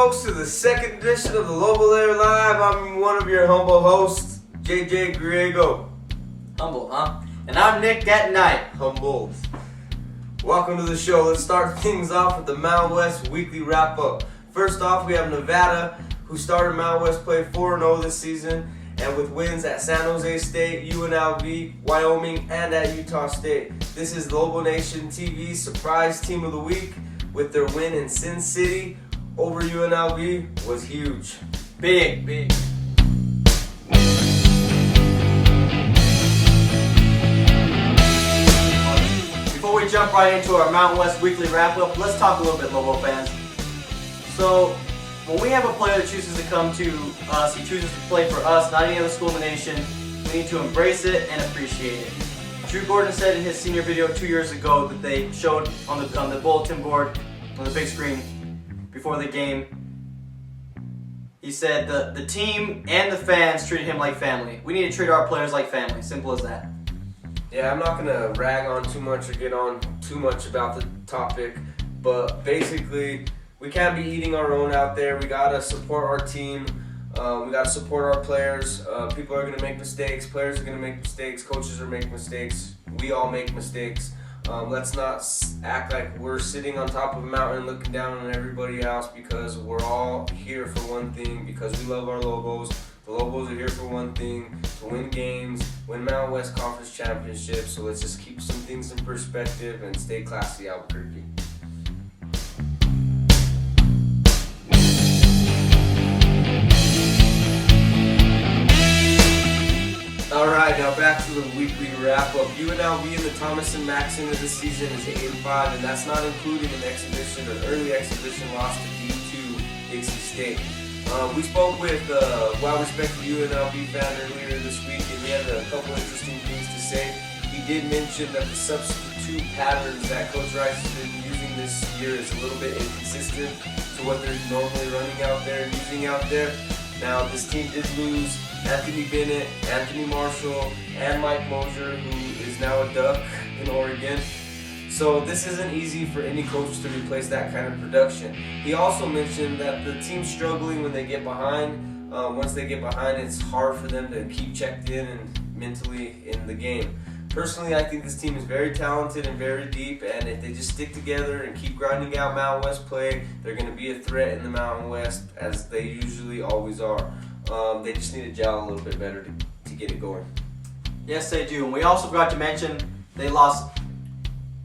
folks, to the second edition of the LOBOLAIRLIVE. I'm one of your humble hosts, JJ Griego. Humble, huh? And I'm Nick at night. Humbled. Welcome to the show. Let's start things off with the Mountain West weekly wrap-up. First off, we have Nevada, who started Mountain West play 4-0 this season, and with wins at San Jose State, UNLV, Wyoming, and at Utah State. This is Lobo Nation TV's surprise team of the week, with their win in Sin City over UNLV was huge. Big. Before we jump right into our Mountain West weekly wrap-up, let's talk a little bit, Lobo fans. So, when we have a player that chooses to come to us, he chooses to play for us, not any other school in the nation, we need to embrace it and appreciate it. Drew Gordon said in his senior video 2 years ago that they showed on the bulletin board, on the big screen, before the game, he said the team and the fans treated him like family. We need to treat our players like family. Simple as that. Yeah, I'm not going to rag on too much or get on too much about the topic, but basically, we can't be eating our own out there. We got to support our team. We got to support our players. People are going to make mistakes. Players are going to make mistakes. Coaches are making mistakes. We all make mistakes. Let's not act like we're sitting on top of a mountain looking down on everybody else, because we're all here for one thing, because we love our Lobos. The Lobos are here for one thing, to win games, win Mountain West Conference Championships. So let's just keep some things in perspective and stay classy, Albuquerque. Alright, now back to the weekly wrap-up. UNLV in the Thomas and Mack of this season is 8-5, and that's not including an exhibition or early exhibition loss to D2 Dixie State. We spoke with a well-respected UNLV fan earlier this week, and he had a couple interesting things to say. He did mention that the substitute patterns that Coach Rice has been using this year is a little bit inconsistent to what they're normally running out there and using out there. Now, this team did lose Anthony Bennett, Anthony Marshall, and Mike Mosier, who is now a Duck in Oregon. So this isn't easy for any coach to replace that kind of production. He also mentioned that the team's struggling when they get behind. Once they get behind, it's hard for them to keep checked in and mentally in the game. Personally, I think this team is very talented and very deep, and if they just stick together and keep grinding out Mountain West play, they're going to be a threat in the Mountain West, as they usually always are. They just need to gel a little bit better to get it going. Yes, they do. And we also forgot to mention they lost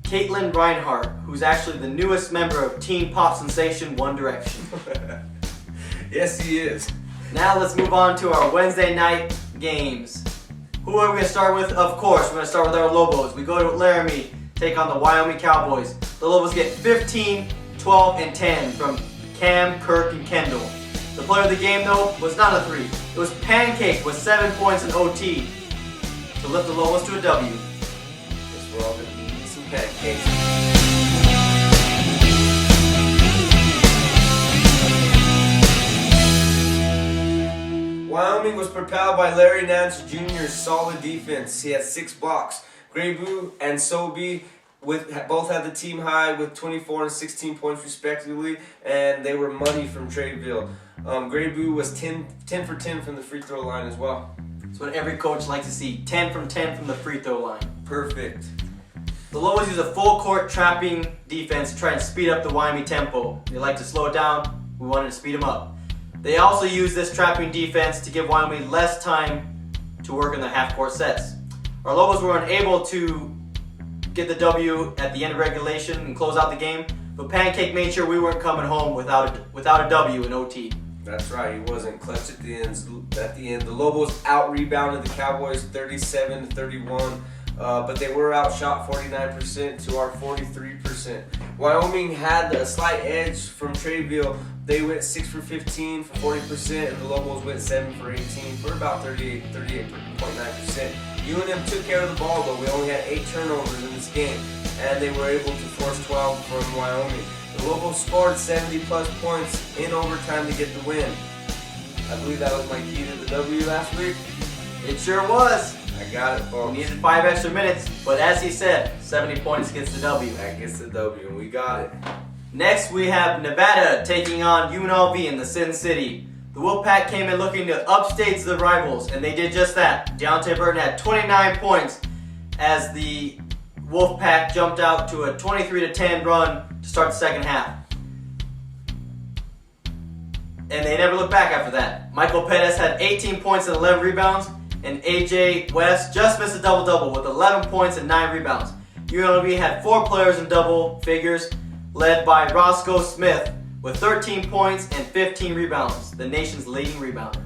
Caitlin Reinhardt, who's actually the newest member of teen pop sensation One Direction. Yes, he is. Now let's move on to our Wednesday night games. Who are we going to start with? Of course, we're going to start with our Lobos. We go to Laramie, take on the Wyoming Cowboys. The Lobos get 15, 12, and 10 from Cam, Kirk, and Kendall. The player of the game, though, was not a 3. It was Pancake with 7 points in OT to lift the Lobos to a W. Guess we're all going to be eating some pancakes. Wyoming was propelled by Larry Nance Jr.'s solid defense. He had 6 blocks. Graybu and Sobey both had the team high with 24 and 16 points respectively, and they were money from Tradeville. Graybu was 10 for 10 from the free throw line as well. That's what every coach likes to see, 10 from 10 from the free throw line. Perfect. The Lobos use a full court trapping defense to try and speed up the Wyoming tempo. They like to slow it down, we wanted to speed them up. They also use this trapping defense to give Wyoming less time to work in the half-court sets. Our Lobos were unable to get the W at the end of regulation and close out the game, but Pancake made sure we weren't coming home without a W in OT. That's right, he wasn't clutch at the end. The Lobos out-rebounded the Cowboys 37-31, but they were outshot 49% to our 43%. Wyoming had a slight edge from Tradeville. They went 6 for 15 for 40%, and the Lobos went 7 for 18 for about 38.9%. UNM took care of the ball, though. We only had 8 turnovers in this game, and they were able to force 12 from Wyoming. The Lobos scored 70-plus points in overtime to get the win. I believe that was my key to the W last week. It sure was. I got it, folks. We needed 5 extra minutes, but as he said, 70 points gets the W. That gets the W, and we got it. Next, we have Nevada taking on UNLV in the Sin City. The Wolfpack came in looking to upstage the rivals, and they did just that. Deontay Burton had 29 points as the Wolfpack jumped out to a 23-10 run to start the second half. And they never looked back after that. Michael Pettis had 18 points and 11 rebounds, and AJ West just missed a double-double with 11 points and 9 rebounds. UNLV had 4 players in double figures, led by Roscoe Smith with 13 points and 15 rebounds, the nation's leading rebounder.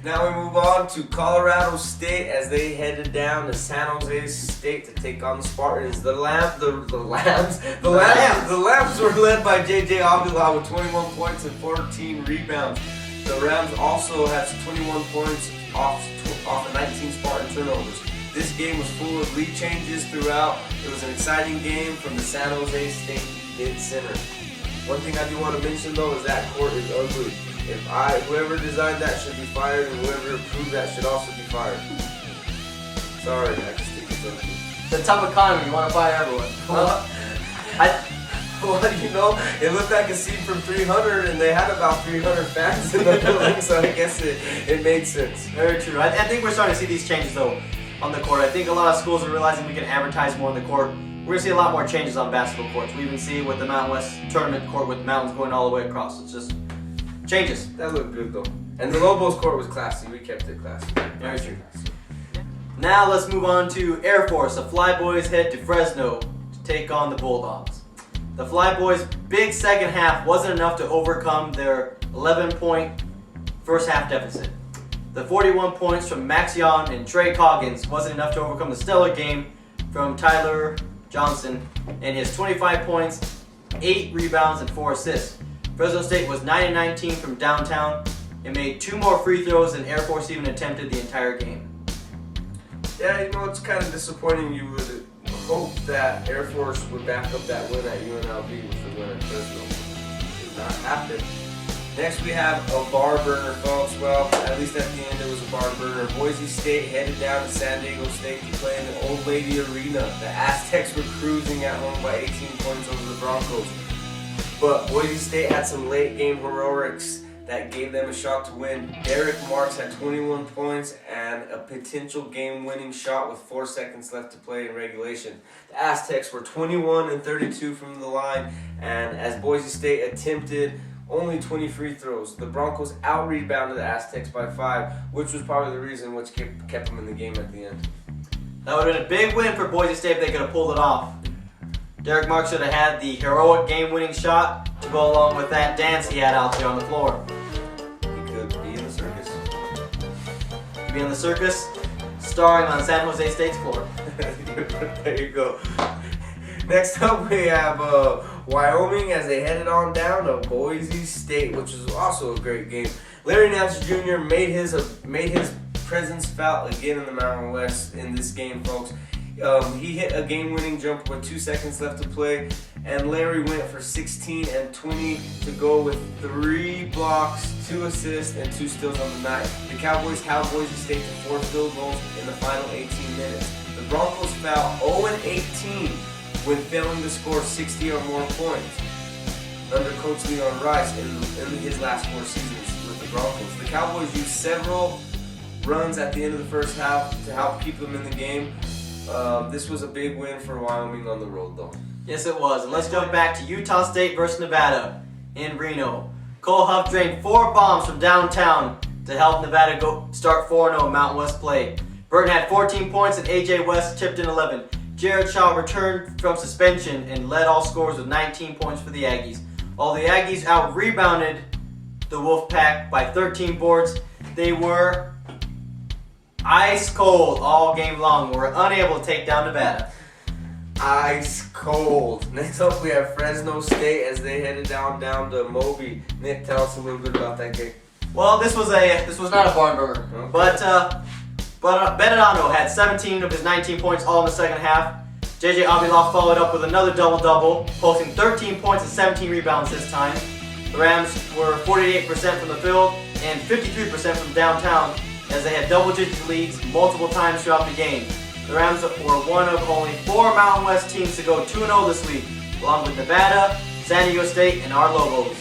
Now we move on to Colorado State as they headed down to San Jose State to take on the Spartans. The Lambs were led by J.J. Avila with 21 points and 14 rebounds. The Rams also had 21 points off of 19 Spartan turnovers. This game was full of lead changes throughout. It was an exciting game from the San Jose State mid-center. One thing I do want to mention though is that court is ugly. Whoever designed that should be fired, and whoever approved that should also be fired. Sorry, I just think it's ugly. It's a tough economy, you want to fire everyone. Well, you know, it looked like a scene from 300, and they had about 300 fans in the building, so I guess it made sense. Very true. I think we're starting to see these changes though on the court. I think a lot of schools are realizing we can advertise more on the court. We're going to see a lot more changes on basketball courts. We even see it with the Mountain West tournament court with mountains going all the way across. It's just changes. That looked good though. And the Lobos court was classy. We kept it classy. Very true. Now let's move on to Air Force. The Flyboys head to Fresno to take on the Bulldogs. The Flyboys' big second half wasn't enough to overcome their 11-point first half deficit. The 41 points from Max Young and Trey Coggins wasn't enough to overcome the stellar game from Tyler Johnson and his 25 points, 8 rebounds, and 4 assists. Fresno State was 9-19 from downtown and made 2 more free throws than Air Force even attempted the entire game. Yeah, you know, it's kind of disappointing. You would hope that Air Force would back up that win at UNLV with the win at Fresno. It did not happen. Next we have a bar burner, folks. Well, at least at the end it was a bar burner. Boise State headed down to San Diego State to play in the Old Lady Arena. The Aztecs were cruising at home by 18 points over the Broncos. But Boise State had some late game heroics that gave them a shot to win. Derek Marks had 21 points and a potential game-winning shot with 4 seconds left to play in regulation. The Aztecs were 21-32 from the line, and as Boise State attempted only 20 free throws, the Broncos out-rebounded the Aztecs by 5, which was probably the reason which kept them in the game at the end. That would have been a big win for Boise State if they could have pulled it off. Derek Marks should have had the heroic game-winning shot to go along with that dance he had out there on the floor. He could be in the circus. He'd be in the circus, starring on San Jose State's floor. There you go. Next up, we have Wyoming as they headed on down to Boise State, which was also a great game. Larry Nance Jr. made his presence felt again in the Mountain West in this game, folks. He hit a game-winning jumper with 2 seconds left to play, and Larry went for 16 and 20 to go with 3 blocks, 2 assists, and 2 steals on the night. The Cowboys held Boise State to 4 field goals in the final 18 minutes. The Broncos fell 0-18 when failing to score 60 or more points under Coach Leon Rice in his last 4 seasons with the Broncos. The Cowboys used several runs at the end of the first half to help keep them in the game. This was a big win for Wyoming on the road, though. Yes, it was. And let's jump back to Utah State versus Nevada in Reno. Cole Huff drained 4 bombs from downtown to help Nevada go start 4-0 Mountain West play. Burton had 14 points and AJ West chipped in 11. Jared Shaw returned from suspension and led all scorers with 19 points for the Aggies. While the Aggies out-rebounded the Wolfpack by 13 boards, they were ice cold all game long. We were unable to take down Nevada. Ice cold. Next up, we have Fresno State as they headed down to Moby. Nick, tell us a little bit about that game. Well, this was not a barn burner, Okay. but Benedano had 17 of his 19 points all in the second half. JJ Avila followed up with another double-double, posting 13 points and 17 rebounds this time. The Rams were 48% from the field and 53% from downtown as they had double-digit leads multiple times throughout the game. The Rams were one of only 4 Mountain West teams to go 2-0 this week, along with Nevada, San Diego State, and our Lobos.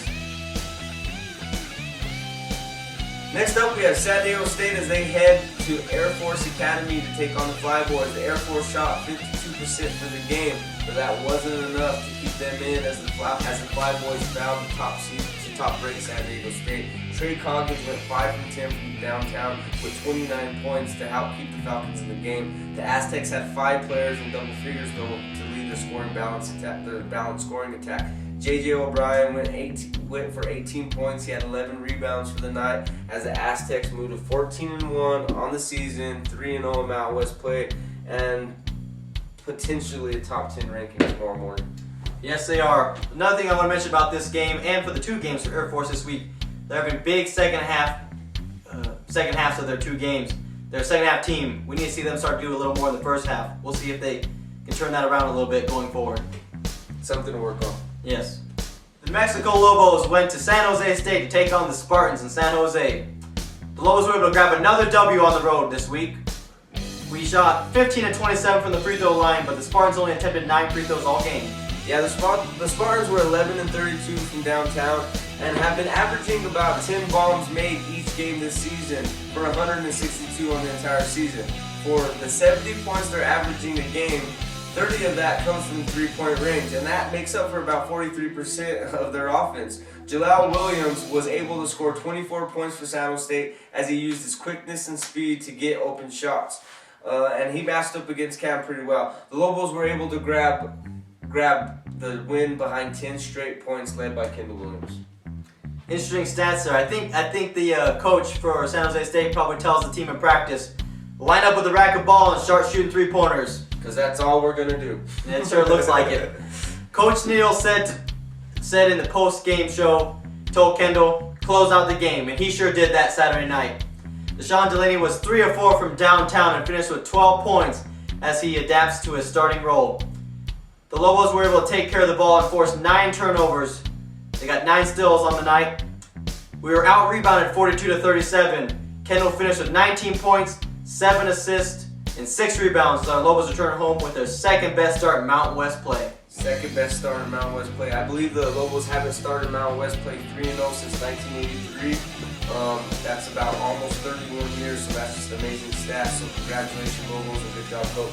Next up, we have San Diego State as they head to Air Force Academy to take on the Flyboys. The Air Force shot 52% for the game, but that wasn't enough to keep them in as the Flyboys fouled the top-ranked San Diego State. Trey Coggins went 5 from 10 from downtown with 29 points to help keep the Falcons in the game. The Aztecs had 5 players in double figures though to lead the balanced scoring attack. J.J. O'Brien went for 18 points. He had 11 rebounds for the night as the Aztecs moved to 14-1 on the season, 3-0 in Mountain West play, and potentially a top 10 ranking tomorrow morning. Yes, they are. Another thing I want to mention about this game and for the 2 games for Air Force this week, they're having big second halves of their 2 games. Their second half team, we need to see them start doing a little more in the first half. We'll see if they can turn that around a little bit going forward. Something to work on. Yes. The Mexico Lobos went to San Jose State to take on the Spartans in San Jose. The Lobos were able to grab another W on the road this week. We shot 15 of 27 from the free throw line, but the Spartans only attempted 9 free throws all game. Yeah, the Spartans were 11 and 32 from downtown and have been averaging about 10 bombs made each game this season for 162 on the entire season. For the 70 points they're averaging a game, 30 of that comes from three-point range, and that makes up for about 43% of their offense. Jalal Williams was able to score 24 points for San Jose State as he used his quickness and speed to get open shots. And he matched up against Cam pretty well. The Lobos were able to grab the win behind 10 straight points led by Kendall Williams. Interesting stats there. I think the coach for San Jose State probably tells the team in practice, line up with the racquetball and start shooting 3-pointers. Because that's all we're going to do. It sure looks like it. Coach Neal said in the post-game show, told Kendall, close out the game, and he sure did that Saturday night. Deshaun Delaney was 3 of 4 from downtown and finished with 12 points as he adapts to his starting role. The Lobos were able to take care of the ball and force 9 turnovers. They got 9 steals on the night. We were out-rebounded 42-37. Kendall finished with 19 points, 7 assists, and 6 rebounds. So our Lobos return home with their second best start in Mountain West play. Second best start in Mountain West play. I believe the Lobos haven't started Mountain West play 3-0 since 1983. That's about almost 31 years, so that's just an amazing stat. So congratulations, Lobos, and good job, coach.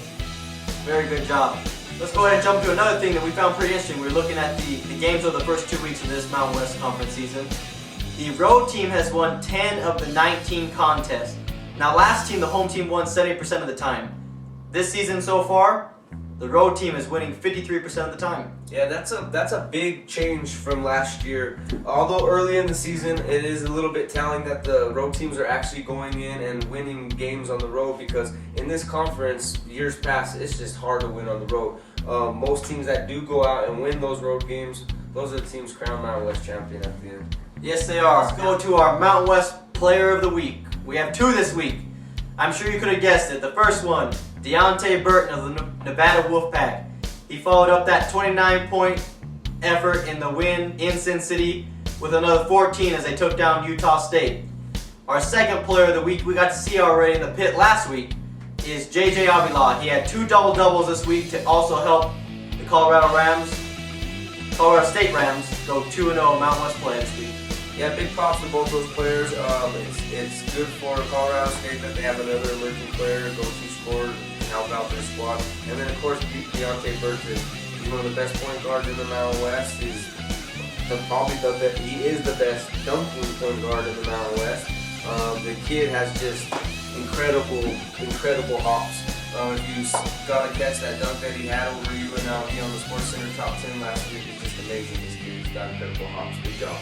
Very good job. Let's go ahead and jump to another thing that we found pretty interesting. We were looking at the games of the first 2 weeks of this Mountain West Conference season. The road team has won 10 of the 19 contests. Now last team, the home team won 70% of the time. This season so far, the road team is winning 53% of the time. Yeah, that's a big change from last year. Although early in the season, it is a little bit telling that the road teams are actually going in and winning games on the road, because in this conference, years past, it's just hard to win on the road. Most teams that do go out and win those road games, those are the teams crowned Mountain West champion at the end. Yes, they are. Let's go to our Mountain West Player of the Week. We have 2 this week. I'm sure you could have guessed it. The first one, Deontay Burton of the Nevada Wolfpack. He followed up that 29-point effort in the win in Sin City with another 14 as they took down Utah State. Our second Player of the Week we got to see already in the pit last week is J.J. Avila. He had 2 double-doubles this week to also help the Colorado State Rams go 2-0 Mountain West play this week. Yeah, big props to both those players. It's good for Colorado State that they have another emerging player to go to score and help out their squad. And then, of course, Deontay Burton. He's one of the best point guards in the Mountain West. He is the best dunking point guard in the Mountain West. The kid has just incredible hops. If you got to catch that dunk that he had over UNLV on the Sports Center top 10 last week, it's just amazing. This kid's got incredible hops. Good job.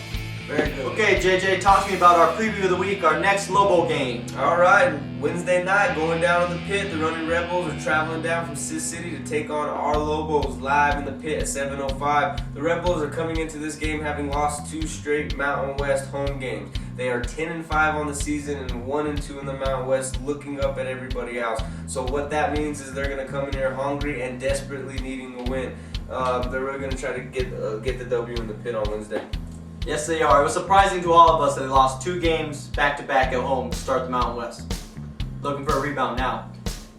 Very good. Okay, JJ, talk to me about our preview of the week, our next Lobo game. All right, Wednesday night, going down in the pit. The Running Rebels are traveling down from Sis City to take on our Lobos live in the pit at 7:05. The Rebels are coming into this game having lost 2 straight Mountain West home games. They are 10-5 on the season and 1-2 in the Mountain West, looking up at everybody else. So what that means is they're going to come in here hungry and desperately needing a win. They're really going to try to get the W in the pit on Wednesday. Yes, they are. It was surprising to all of us that they lost 2 games back-to-back at home to start the Mountain West. Looking for a rebound now.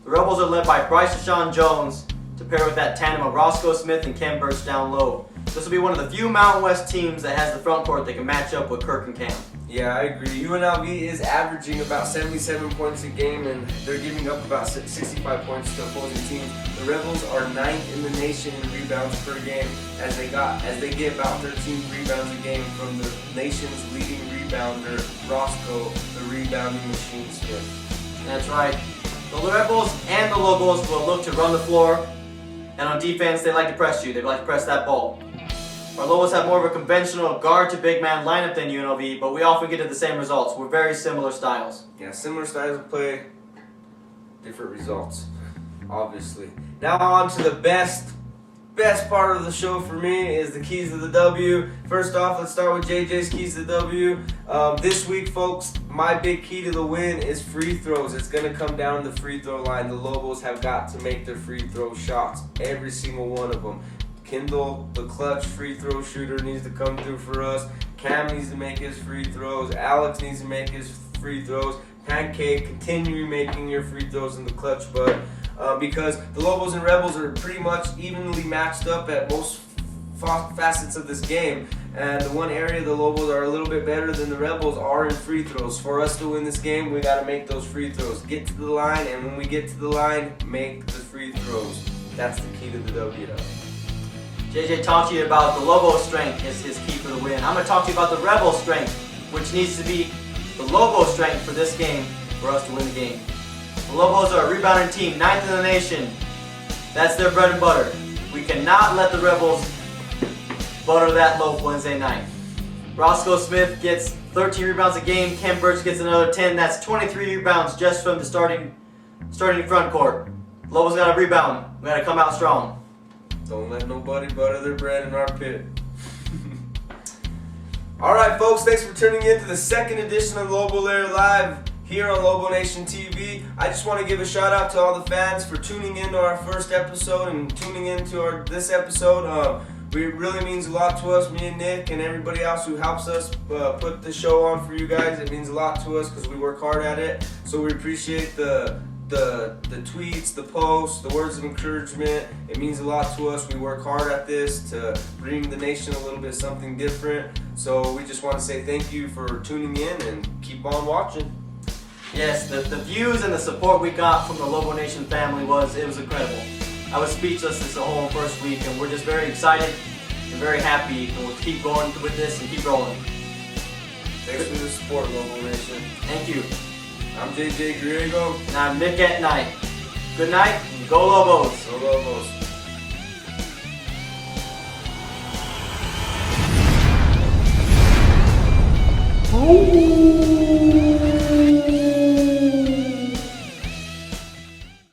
The Rebels are led by Bryce Deshaun Jones to pair with that tandem of Roscoe Smith and Ken Birch down low. This will be one of the few Mountain West teams that has the front court that can match up with Kirk and Cam. Yeah, I agree. UNLV is averaging about 77 points a game, and they're giving up about 65 points to opposing teams. The Rebels are 9th in the nation in rebounds per game, as they get about 13 rebounds a game from the nation's leading rebounder, Roscoe, the rebounding machine Smith. That's right. So the Rebels and the Lobos will look to run the floor, and on defense, they like to press you. They like to press that ball. Our Lobos have more of a conventional guard to big man lineup than UNLV, but we often get to the same results. We're very similar styles. Yeah, similar styles of play, different results, obviously. Now on to the best part of the show for me is the keys to the W. First off, let's start with JJ's keys to the W. This week, folks, my big key to the win is free throws. It's going to come down the free throw line. The Lobos have got to make their free throw shots, every single one of them. Kendall, the clutch free throw shooter, needs to come through for us. Cam needs to make his free throws. Alex needs to make his free throws. Pancake, continue making your free throws in the clutch, bud. Because the Lobos and Rebels are pretty much evenly matched up at most facets of this game. And the one area the Lobos are a little bit better than the Rebels are in free throws. For us to win this game, we got to make those free throws. Get to the line, and when we get to the line, make the free throws. That's the key to the W. JJ talked to you about the Lobo strength is his key for the win. I'm going to talk to you about the Rebel strength, which needs to be the Lobo strength for this game for us to win the game. The Lobos are a rebounding team, 9th in the nation. That's their bread and butter. We cannot let the Rebels butter that loaf Wednesday night. Roscoe Smith gets 13 rebounds a game. Ken Birch gets another 10. That's 23 rebounds just from the starting front court. Lobos got to rebound. We got to come out strong. Don't let nobody butter their bread in our pit. Alright folks, thanks for tuning in to the second edition of LOBOLAIRLIVE here on Lobo Nation TV. I just want to give a shout out to all the fans for tuning in to our first episode and tuning in to this episode. It really means a lot to us, me and Nick and everybody else who helps us put the show on for you guys. It means a lot to us because we work hard at it. So we appreciate the tweets, the posts, the words of encouragement. It means a lot to us. We work hard at this to bring the nation a little bit something different. So we just want to say thank you for tuning in and keep on watching. Yes, the views and the support we got from the Lobo Nation family was incredible. I was speechless this whole first week, and we're just very excited and very happy, and we'll keep going with this and keep rolling. Thanks for the support, Lobo Nation. Thank you. I'm JJ Griego. And I'm Nick at Night. Good night, and go Lobos. Go Lobos. Ooh.